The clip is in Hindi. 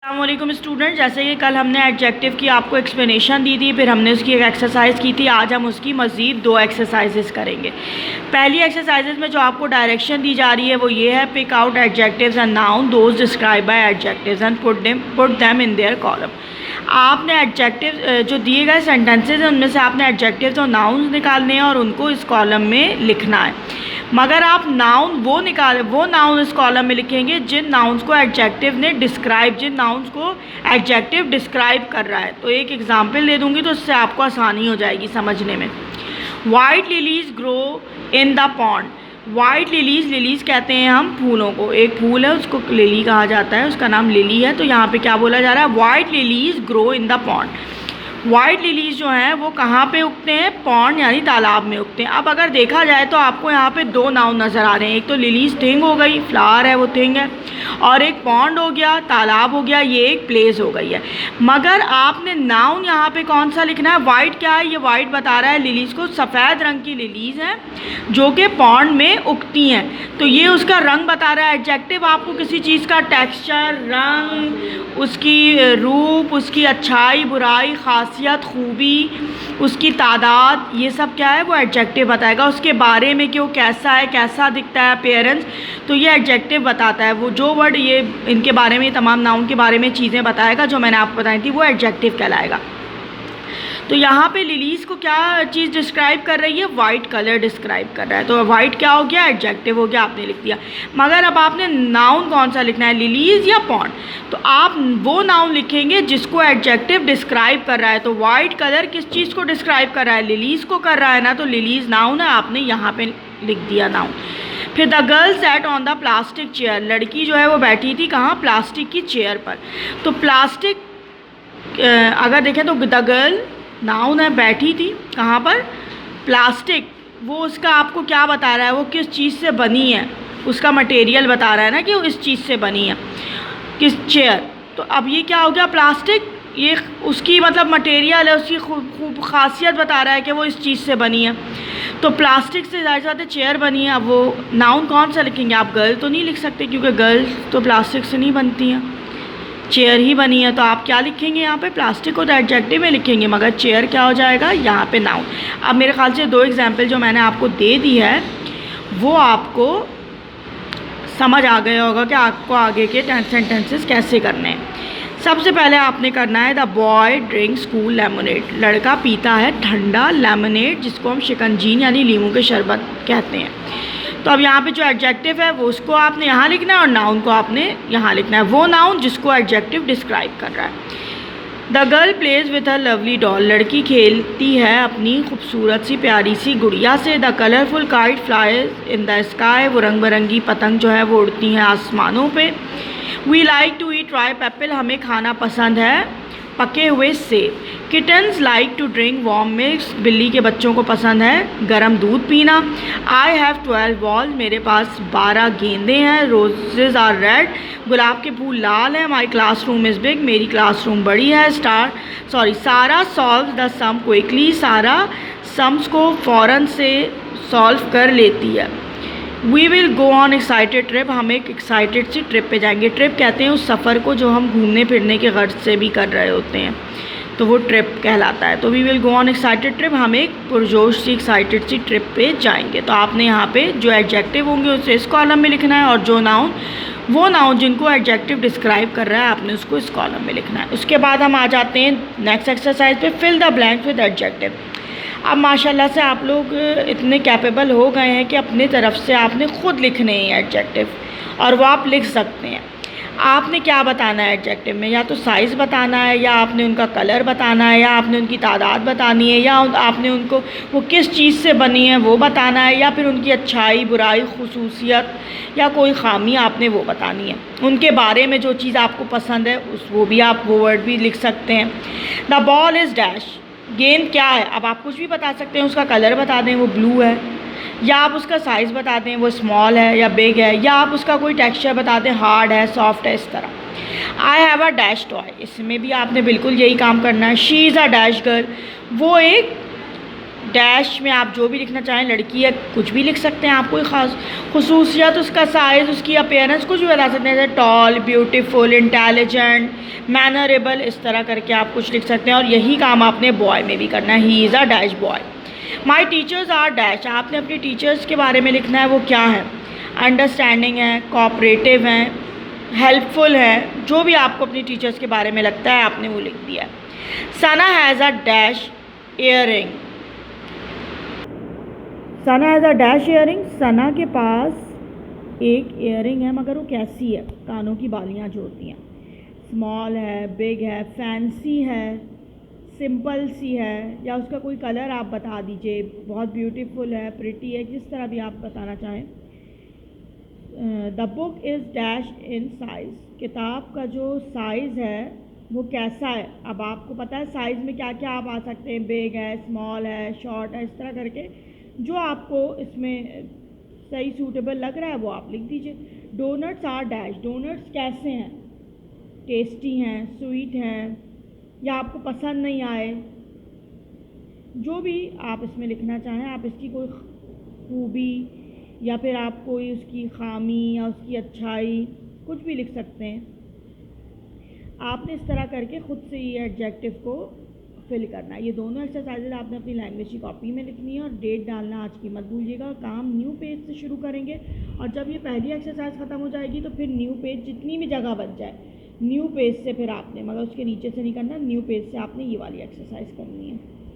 अस्सलामुअलैकुम स्टूडेंट, जैसे कि कल हमने एडजेक्टिव की आपको एक्सप्लेनेशन दी थी, फिर हमने उसकी एक एक्सरसाइज की थी। आज हम उसकी मज़ीद 2 एक्सरसाइजेस करेंगे। पहली एक्सरसाइजेस में जो आपको डायरेक्शन दी जा रही है वो ये है, pick out adjectives and noun those describe by adjectives and put them in their column. आपने एडजेक्टिव जो दिए गए सेंटेंसेज हैं उनमें से आपने एडजेक्टिव्स और नाउन्स निकालने हैं और उनको इस कॉलम में लिखना है। मगर आप नाउन वो नाउन इस कॉलम में लिखेंगे जिन नाउन्स को एडजेक्टिव ने डिस्क्राइब, जिन नाउन्स को एडजेक्टिव डिस्क्राइब कर रहा है। तो एक एग्जांपल दे दूंगी तो इससे आपको आसानी हो जाएगी समझने में। White lilies grow in the pond. White lilies कहते हैं हम फूलों को, एक फूल है उसको लिली कहा जाता है, उसका नाम लिली है। तो यहाँ पे क्या बोला जा रहा है, white lilies grow in the pond. White lilies जो हैं वो कहाँ पे उगते हैं, पॉन्ड यानी तालाब में उगते हैं। अब अगर देखा जाए तो आपको यहाँ पे 2 नाउन नज़र आ रहे हैं, एक तो लिलीज थिंग हो गई, फ्लावर है वो थिंग है, और एक पॉन्ड हो गया, तालाब हो गया, ये एक प्लेस हो गई है। मगर आपने नाउन यहाँ पे कौन सा लिखना है, वाइट क्या है, ये वाइट बता रहा है लिलीज को, सफ़ेद रंग की लिलीज हैं जो कि पॉन्ड में उगती हैं। तो ये उसका रंग बता रहा है। एडजेक्टिव आपको किसी चीज़ का टेक्सचर, रंग, उसकी रूप, उसकी अच्छाई बुराई, खासियत खूबी, उसकी तादाद, ये सब क्या है वो एडजेक्टिव बताएगा। उसके बारे में कि वो कैसा है, कैसा दिखता है, अपीयरेंस, तो ये एडजेक्टिव बताता है। वो जो वर्ड ये इनके बारे में, तमाम नाउन के बारे में चीज़ें बताएगा जो मैंने आपको बताई थी, वो एडजेक्टिव कहलाएगा। तो यहाँ पे लिलीज़ को क्या चीज़ डिस्क्राइब कर रही है, वाइट कलर डिस्क्राइब कर रहा है। तो वाइट क्या हो गया, एडजेक्टिव हो गया, आपने लिख दिया। मगर अब आपने नाउन कौन सा लिखना है, लिलीज़ या पॉन्ड। तो आप वो नाउन लिखेंगे जिसको एडजेक्टिव डिस्क्राइब कर रहा है। तो वाइट कलर किस चीज़ को डिस्क्राइब कर रहा है, लिलीज़ को कर रहा है ना, तो लिलीज़ नाउन है, आपने यहाँ पर लिख दिया नाउन। फिर the girl sat on the plastic chair. लड़की जो है वो बैठी थी कहाँ, प्लास्टिक की चेयर पर। तो प्लास्टिक अगर देखें तो द गर्ल नाउन है, बैठी थी कहाँ पर, प्लास्टिक। वो उसका आपको क्या बता रहा है, वो किस चीज़ से बनी है, उसका मटेरियल बता रहा है ना कि वो इस चीज़ से बनी है, किस चेयर। तो अब ये क्या हो गया, प्लास्टिक, ये उसकी मतलब मटेरियल है, उसकी खूब खासियत बता रहा है कि वो इस चीज़ से बनी है। तो प्लास्टिक से ज़ाहिर सी बात है चेयर बनी है। अब वो नाउन कौन सा लिखेंगे, आप गर्ल तो नहीं लिख सकते क्योंकि गर्ल्स तो प्लास्टिक से नहीं बनती हैं, चेयर ही बनी है। तो आप क्या लिखेंगे यहाँ पे, प्लास्टिक को तो एडजेक्टिव में लिखेंगे, मगर चेयर क्या हो जाएगा यहाँ पे नाउन। अब मेरे ख्याल से 2 एग्जाम्पल जो मैंने आपको दे दी है वो आपको समझ आ गया होगा कि आपको आगे के सेंटेंसेस कैसे करने हैं। सबसे पहले आपने करना है, the boy drinks cool lemonade. लड़का पीता है ठंडा लेमनेड, जिसको हम शिकंजीन यानी लीमू के शरबत कहते हैं। तो अब यहाँ पे जो एडजेक्टिव है वो उसको आपने यहाँ लिखना है और नाउन को आपने यहाँ लिखना है, वो नाउन जिसको एडजेक्टिव डिस्क्राइब कर रहा है। The girl plays with a lovely doll. लड़की खेलती है अपनी खूबसूरत सी प्यारी सी गुड़िया से। The colourful kite flies in the sky. वो रंग बिरंगी पतंग जो है वो उड़ती हैं आसमानों पे। We like to eat ripe apple. हमें खाना पसंद है पके हुए सेब। Kittens like to drink warm milk. बिल्ली के बच्चों को पसंद है गर्म दूध पीना। I have 12 balls. मेरे पास 12 गेंदे हैं। Roses are red. गुलाब के फूल लाल हैं। My classroom is big. मेरी क्लासरूम बड़ी है। Sara solve the sum quickly. Sara sums को फ़ौरन से सॉल्व कर लेती है। We will go on excited trip. हम एक एक्साइटेड सी ट्रिप पे जाएंगे। ट्रिप कहते हैं उस सफ़र को जो हम घूमने फिरने के गर्ज से भी कर रहे होते हैं, तो वो ट्रिप कहलाता है। तो we will go on excited trip, हम एक पुरजोश सी एक्साइटेड सी ट्रिप पे जाएंगे। तो आपने यहाँ पे जो एडजेक्टिव होंगे उसे इस कॉलम में लिखना है, और जो नाउन, वो नाउन जिनको एडजेक्टिव डिस्क्राइब कर रहा है आपने उसको इस कॉलम में लिखना है। उसके बाद हम आ जाते हैं नेक्स्ट एक्सरसाइज पे, fill the blanks with adjective. अब माशाल्लाह से आप लोग इतने कैपेबल हो गए हैं कि अपने तरफ से आपने ख़ुद लिखने हैं एडजेक्टिव, और वो आप लिख सकते हैं। आपने क्या बताना है एडजेक्टिव में, या तो साइज़ बताना है, या आपने उनका कलर बताना है, या आपने उनकी तादाद बतानी है, या आपने उनको वो किस चीज़ से बनी है वो बताना है, या फिर उनकी अच्छाई बुराई खुसूसियत या कोई ख़ामी आपने वो बतानी है। उनके बारे में जो चीज़ आपको पसंद है वो भी आप वो वर्ड भी लिख सकते हैं। The ball is dash. गेंद क्या है, अब आप कुछ भी बता सकते हैं, उसका कलर बता दें वो ब्लू है, या आप उसका साइज़ बता दें वो स्मॉल है या बिग है, या आप उसका कोई टेक्सचर बता दें हार्ड है सॉफ्ट है, इस तरह। I have a dash toy. इसमें भी आपने बिल्कुल यही काम करना है। She is a dash girl. वो एक डैश में आप जो भी लिखना चाहें, लड़की है कुछ भी लिख सकते हैं, आप कोई ख़ास खुसूसियत, उसका साइज़, उसकी अपीयरेंस कुछ भी बता सकते हैं, जैसे टॉल, ब्यूटीफुल, इंटेलिजेंट, मैनरेबल, इस तरह करके आप कुछ लिख सकते हैं। और यही काम आपने बॉय में भी करना है, he is a dash boy. My teachers are dash, आपने अपने टीचर्स के बारे में लिखना है, वो क्या है, अंडरस्टैंडिंग है, कोऑपरेटिव हैं, हेल्पफुल है, जो भी आपको अपनी टीचर्स के बारे में लगता है आपने वो लिख दिया है। Sana has a dash earring, Sana has a dash earring, Sana के पास एक ईयरिंग है, मगर वो कैसी है, कानों की बालियाँ जो होती हैं, स्मॉल है, बिग है, फैंसी है, सिंपल सी है, या उसका कोई कलर आप बता दीजिए, बहुत ब्यूटीफुल है, प्रिटी है, जिस तरह भी आप बताना चाहें। The book is dash in size, किताब का जो साइज़ है वो कैसा है। अब आपको पता है साइज़ में क्या क्या आप आ सकते हैं, बिग है, स्मॉल है, शॉर्ट है, इस तरह करके जो आपको इसमें सही सूटेबल लग रहा है वो आप लिख दीजिए। डोनट्स आर डैश, डोनट्स कैसे हैं, टेस्टी हैं, स्वीट हैं, या आपको पसंद नहीं आए, जो भी आप इसमें लिखना चाहें, आप इसकी कोई खूबी या फिर आप कोई उसकी खामी या उसकी अच्छाई कुछ भी लिख सकते हैं। आपने इस तरह करके ख़ुद से ये एडजेक्टिव को फिल करना है। ये दोनों एक्सरसाइजेज आपने अपनी लैंग्वेज की कॉपी में लिखनी है और डेट डालना आज की मत भूलिएगा। काम न्यू पेज से शुरू करेंगे और जब ये पहली एक्सरसाइज ख़त्म हो जाएगी तो फिर न्यू पेज जितनी भी जगह बच जाए, न्यू पेज से फिर आपने, मगर उसके नीचे से नहीं करना, न्यू पेज से आपने ये वाली एक्सरसाइज करनी है।